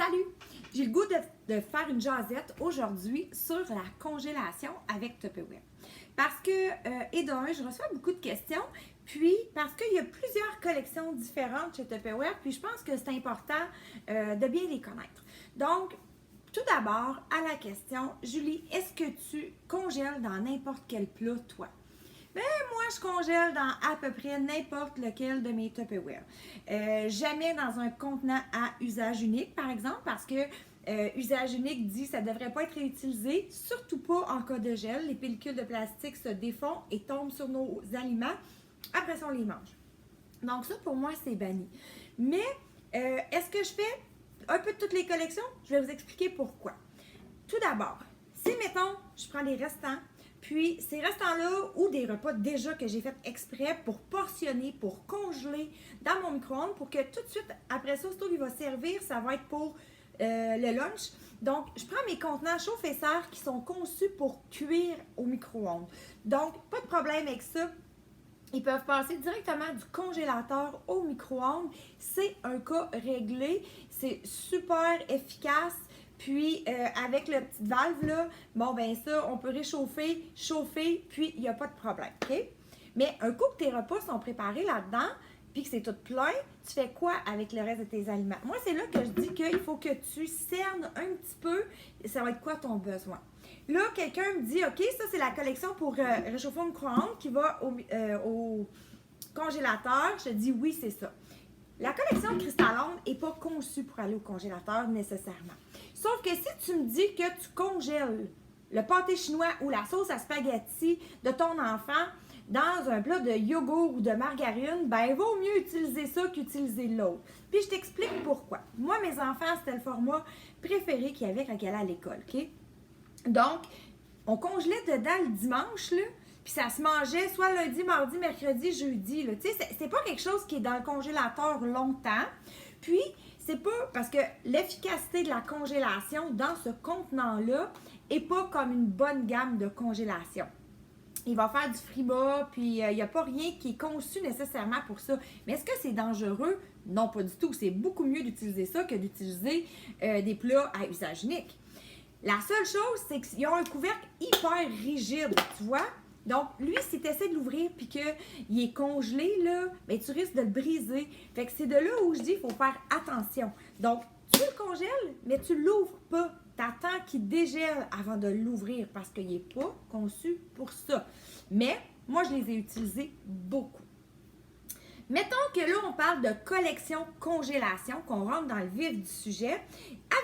Salut! J'ai le goût de faire une jasette aujourd'hui sur la congélation avec Tupperware. Parce que, et d'un, je reçois beaucoup de questions, puis parce qu'il y a plusieurs collections différentes chez Tupperware, puis je pense que c'est important de bien les connaître. Donc, tout d'abord, à la question, Julie, est-ce que tu congèles dans n'importe quel plat, toi? Ben, moi, je congèle dans à peu près n'importe lequel de mes Tupperware. Jamais dans un contenant à usage unique, par exemple, parce que usage unique dit que ça ne devrait pas être réutilisé, surtout pas en cas de gel. Les pellicules de plastique se défont et tombent sur nos aliments. Après ça, on les mange. Donc ça, pour moi, c'est banni. Mais est-ce que je fais un peu de toutes les collections? Je vais vous expliquer pourquoi. Tout d'abord, si, mettons, je prends les restants, puis ces restants-là ou des repas déjà que j'ai fait exprès pour portionner, pour congeler dans mon micro-ondes pour que tout de suite, après ça, aussitôt qu'il va servir, ça va être pour le lunch. Donc, je prends mes contenants chauffe-serre qui sont conçus pour cuire au micro-ondes. Donc, pas de problème avec ça. Ils peuvent passer directement du congélateur au micro-ondes. C'est un cas réglé. C'est super efficace. Puis, avec la petite valve là, bon, ben ça, on peut réchauffer, chauffer, puis il n'y a pas de problème, OK? Mais un coup que tes repas sont préparés là-dedans, puis que c'est tout plein, tu fais quoi avec le reste de tes aliments? Moi, c'est là que je dis qu'il faut que tu cernes un petit peu, ça va être quoi ton besoin? Là, quelqu'un me dit, OK, ça, c'est la collection pour réchauffer au micro-ondes qui va au congélateur. Je te dis, oui, c'est ça. La collection Cristal-Ondes n'est pas conçue pour aller au congélateur nécessairement. Sauf que si tu me dis que tu congèles le pâté chinois ou la sauce à spaghetti de ton enfant dans un plat de yogourt ou de margarine, ben il vaut mieux utiliser ça qu'utiliser l'autre. Puis je t'explique pourquoi. Moi, mes enfants, c'était le format préféré qu'il y avait quand ils allaient à l'école, OK? Donc, on congelait dedans le dimanche, là, puis ça se mangeait soit lundi, mardi, mercredi, jeudi. Là. Tu sais, c'est pas quelque chose qui est dans le congélateur longtemps. Puis, c'est pas parce que l'efficacité de la congélation dans ce contenant-là n'est pas comme une bonne gamme de congélation. Il va faire du frimas, puis il n'y a pas rien qui est conçu nécessairement pour ça. Mais est-ce que c'est dangereux? Non, pas du tout. C'est beaucoup mieux d'utiliser ça que d'utiliser des plats à usage unique. La seule chose, c'est qu'ils ont un couvercle hyper rigide, tu vois? Donc, lui, si tu essaies de l'ouvrir puis qu'il est congelé, là, bien, tu risques de le briser. Fait que c'est de là où je dis qu'il faut faire attention. Donc, tu le congèles, mais tu ne l'ouvres pas. Tu attends qu'il dégèle avant de l'ouvrir parce qu'il n'est pas conçu pour ça. Mais, moi, je les ai utilisés beaucoup. Mettons que là, on parle de collection congélation, qu'on rentre dans le vif du sujet.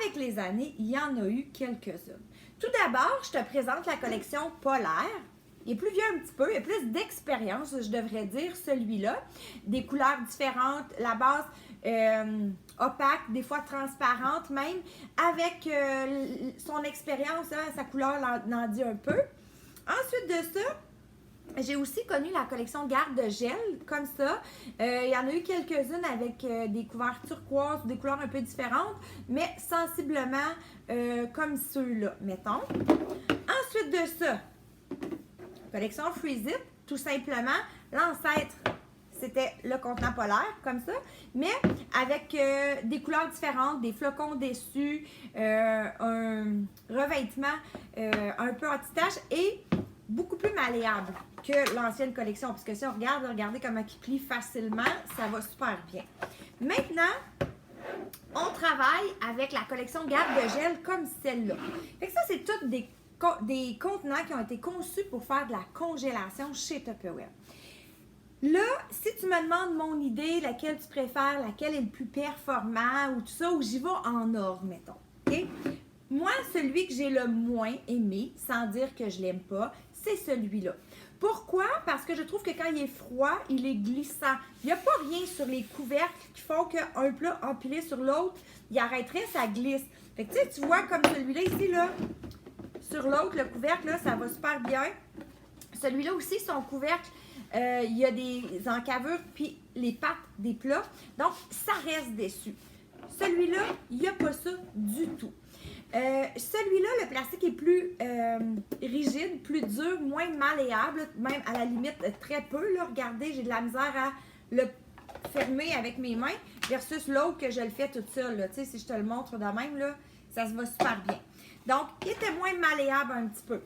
Avec les années, il y en a eu quelques-unes. Tout d'abord, je te présente la collection Polaire. Il est plus vieux un petit peu, il y a plus d'expérience, je devrais dire, celui-là. Des couleurs différentes, la base opaque, des fois transparente même. Avec son expérience, hein, sa couleur l'en dit un peu. Ensuite de ça, j'ai aussi connu la collection Garde de gel, comme ça. Il y en a eu quelques-unes avec des couverts turquoise, des couleurs un peu différentes, mais sensiblement comme ceux-là, mettons. Ensuite de ça, collection Freeze It, tout simplement, l'ancêtre, c'était le contenant polaire, comme ça, mais avec des couleurs différentes, des flocons dessus, un revêtement un peu anti-tache et beaucoup plus malléable que l'ancienne collection, parce que si on regarde, regardez comment il plie facilement, ça va super bien. Maintenant, on travaille avec la collection Garde de gel comme celle-là. Fait que ça, c'est toutes des contenants qui ont été conçus pour faire de la congélation chez Tupperware. Là, si tu me demandes mon idée, laquelle tu préfères, laquelle est le plus performant ou tout ça, ou j'y vais en ordre, mettons. OK? Moi, celui que j'ai le moins aimé, sans dire que je l'aime pas, c'est celui-là. Pourquoi? Parce que je trouve que quand il est froid, il est glissant. Il n'y a pas rien sur les couvercles qui font qu'un plat empilé sur l'autre, il arrêterait, ça glisse. Fait que tu vois comme celui-là ici, là, sur l'autre, le couvercle, là, ça va super bien. Celui-là aussi, son couvercle, il y a des encavures, puis les pattes des plats. Donc, ça reste dessus. Celui-là, il n'y a pas ça du tout. Celui-là, le plastique est plus rigide, plus dur, moins malléable, même à la limite très peu. Là, regardez, j'ai de la misère à le fermer avec mes mains. versus l'autre que je le fais toute seule, là. Tu sais, si je te le montre de même, là, ça se va super bien. Donc, il était moins malléable un petit peu.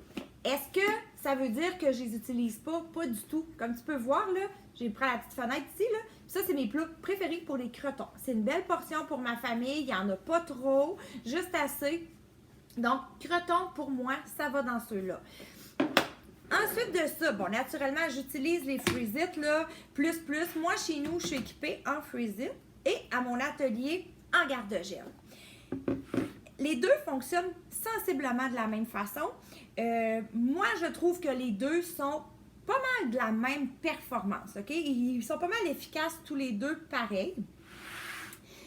Est-ce que ça veut dire que je les utilise pas? Pas du tout. Comme tu peux voir, là, j'ai pris la petite fenêtre ici, là. Ça, c'est mes plats préférés pour les crotons. C'est une belle portion pour ma famille. Il n'y en a pas trop, juste assez. Donc, crotons, pour moi, ça va dans ceux-là. Ensuite de ça, bon, naturellement, j'utilise les Freeze-It, là, plus. Moi, chez nous, je suis équipée en Freeze-It et à mon atelier en garde-gel. Les deux fonctionnent sensiblement de la même façon. Moi, je trouve que les deux sont pas mal de la même performance, OK? Ils sont pas mal efficaces tous les deux pareil.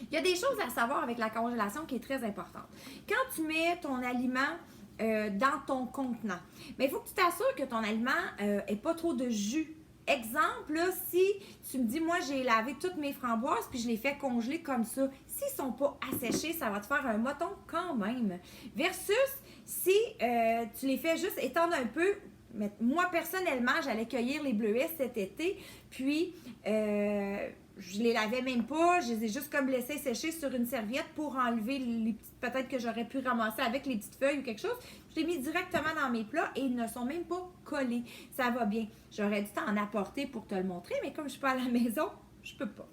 Il y a des choses à savoir avec la congélation qui est très importante. Quand tu mets ton aliment dans ton contenant, mais il faut que tu t'assures que ton aliment n'ait pas trop de jus. Exemple, là, si tu me dis, moi, j'ai lavé toutes mes framboises puis je les fais congeler comme ça, s'ils ne sont pas asséchés, ça va te faire un moton quand même. Versus si tu les fais juste étendre un peu. Mais moi, personnellement, j'allais cueillir les bleuets cet été, puis je les lavais même pas, je les ai juste comme laissés sécher sur une serviette pour enlever les petites, peut-être que j'aurais pu ramasser avec les petites feuilles ou quelque chose. Je les ai mis directement dans mes plats et ils ne sont même pas collés. Ça va bien. J'aurais dû t'en apporter pour te le montrer, mais comme je suis pas à la maison, je peux pas.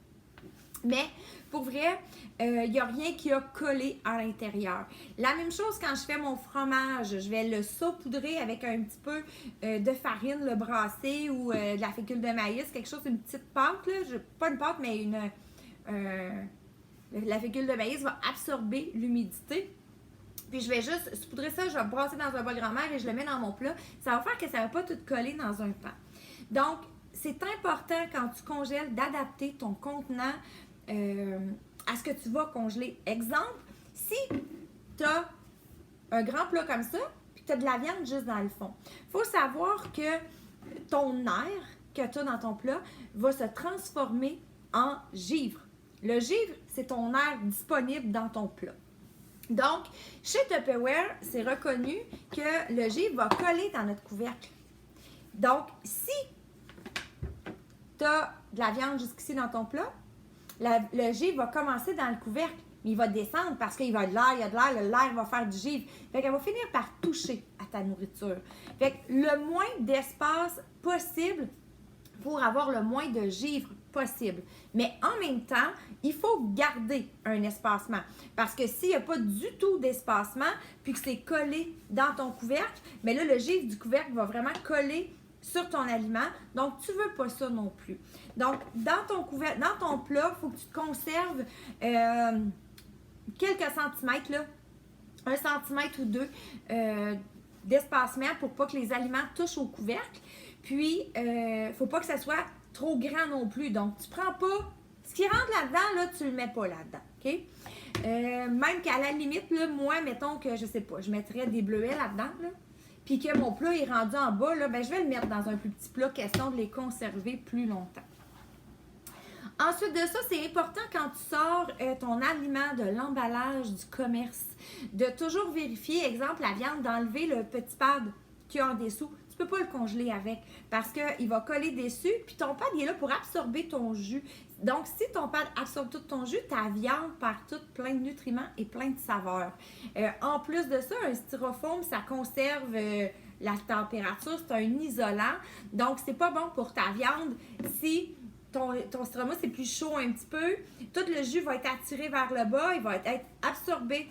Mais pour vrai, il n'y a rien qui a collé à l'intérieur. La même chose quand je fais mon fromage, je vais le saupoudrer avec un petit peu de farine, le brassé ou de la fécule de maïs, quelque chose, une petite pâte, là, pas une pâte, mais la fécule de maïs va absorber l'humidité. Puis je vais juste saupoudrer ça, je vais brasser dans un bol grand-mère et je le mets dans mon plat. Ça va faire que ça ne va pas tout coller dans un pan. Donc, c'est important quand tu congèles d'adapter ton contenant à ce que tu vas congeler. Exemple, si tu as un grand plat comme ça, puis tu as de la viande juste dans le fond, il faut savoir que ton air que tu as dans ton plat va se transformer en givre. Le givre, c'est ton air disponible dans ton plat. Donc, chez Tupperware, c'est reconnu que le givre va coller dans notre couvercle. Donc, si tu as de la viande jusqu'ici dans ton plat, le givre va commencer dans le couvercle, mais il va descendre parce qu'il va y avoir de l'air, l'air va faire du givre. Fait qu'elle va finir par toucher à ta nourriture. Fait que le moins d'espace possible pour avoir le moins de givre possible. Mais en même temps, il faut garder un espacement. Parce que s'il n'y a pas du tout d'espacement, puis que c'est collé dans ton couvercle, mais là, le givre du couvercle va vraiment coller sur ton aliment. Donc, tu ne veux pas ça non plus. Donc, dans ton plat, il faut que tu te conserves quelques centimètres, là, 1 centimètre ou 2 d'espacement pour pas que les aliments touchent au couvercle. Puis, il ne faut pas que ça soit trop grand non plus. Donc, tu prends pas... Ce qui rentre là-dedans, là, tu le mets pas là-dedans. OK? Même qu'à la limite, là, moi, mettons que, je sais pas, je mettrais des bleuets là-dedans, là, puis que mon plat est rendu en bas, là, ben, je vais le mettre dans un plus petit plat, question de les conserver plus longtemps. Ensuite de ça, c'est important quand tu sors ton aliment de l'emballage du commerce, de toujours vérifier, exemple, la viande, d'enlever le petit pad qu'il y a en dessous. Tu ne peux pas le congeler avec parce qu'il va coller dessus, puis ton pad il est là pour absorber ton jus. Donc, si ton pad absorbe tout ton jus, ta viande perd tout plein de nutriments et plein de saveurs. En plus de ça, un styrofoam, ça conserve la température, c'est un isolant. Donc, c'est pas bon pour ta viande si ton styrofoam c'est plus chaud un petit peu. Tout le jus va être attiré vers le bas, il va être absorbé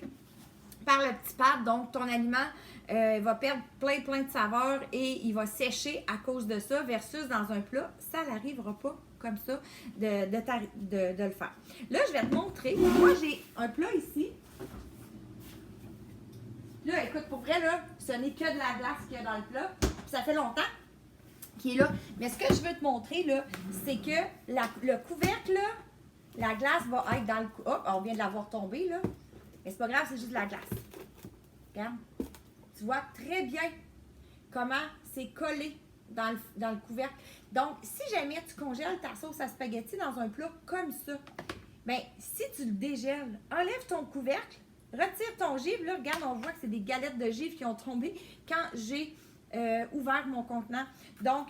par le petit pad, donc ton aliment va perdre plein de saveurs et il va sécher à cause de ça, versus dans un plat, ça n'arrivera pas comme ça de le faire. Là, je vais te montrer. Moi, j'ai un plat ici. Là, écoute, pour vrai, là, ce n'est que de la glace qu'il y a dans le plat. Puis ça fait longtemps qu'il est là. Mais ce que je veux te montrer, là, c'est que le couvercle, là, la glace va être dans le... Oh, on vient de l'avoir tombé, là. Mais c'est pas grave, c'est juste de la glace. Regarde. Tu vois très bien comment c'est collé dans le couvercle. Donc, si jamais tu congèles ta sauce à spaghetti dans un plat comme ça, bien, si tu le dégèles, enlève ton couvercle, retire ton givre. Là, regarde, on voit que c'est des galettes de givre qui ont tombé quand j'ai ouvert mon contenant. Donc,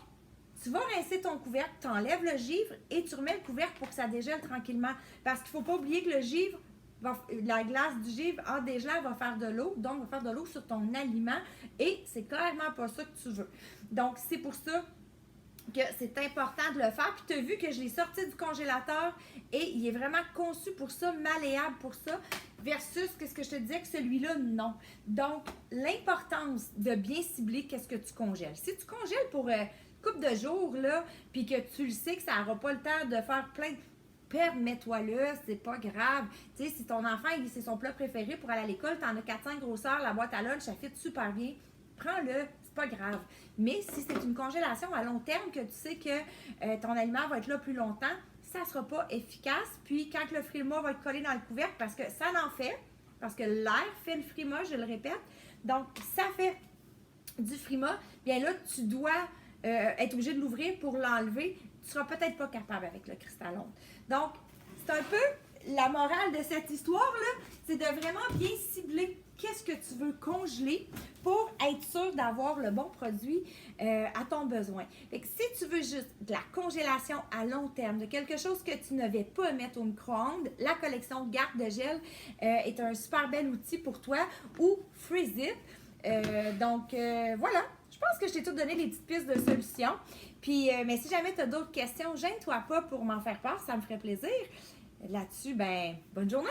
Tu vas rincer ton couvercle, tu enlèves le givre et tu remets le couvercle pour que ça dégèle tranquillement. Parce qu'il ne faut pas oublier que le givre, la glace du givre en dégelant va faire de l'eau, donc va faire de l'eau sur ton aliment et c'est clairement pas ça que tu veux. Donc, c'est pour ça que c'est important de le faire. Puis tu as vu que je l'ai sorti du congélateur et il est vraiment conçu pour ça, malléable pour ça, versus ce que je te disais que celui-là, non. Donc, l'importance de bien cibler qu'est-ce que tu congèles. Si tu congèles pour une couple de jours, là, puis que tu le sais que ça n'aura pas le temps de faire plein de permets-toi-le, c'est pas grave. Tu sais, si ton enfant, c'est son plat préféré pour aller à l'école, t'en as 4-5 grosseurs, la boîte à lunch, ça fit super bien, prends-le, c'est pas grave. Mais si c'est une congélation à long terme, que tu sais que ton aliment va être là plus longtemps, ça sera pas efficace. Puis quand le frima va être collé dans le couvercle, parce que ça l'en fait, parce que l'air fait le frima, je le répète, donc ça fait du frima, bien là, tu dois être obligé de l'ouvrir pour l'enlever. Tu seras peut-être pas capable avec le Cristalone. Donc, c'est un peu la morale de cette histoire-là, c'est de vraiment bien cibler qu'est-ce que tu veux congeler pour être sûr d'avoir le bon produit à ton besoin. Fait que si tu veux juste de la congélation à long terme, de quelque chose que tu ne vais pas mettre au micro-ondes, la collection Garde de gel est un super bel outil pour toi, ou Freeze It. Voilà, je pense que je t'ai tout donné des petites pistes de solutions. Puis, mais si jamais tu as d'autres questions, gêne-toi pas pour m'en faire part, ça me ferait plaisir. Là-dessus, ben, bonne journée!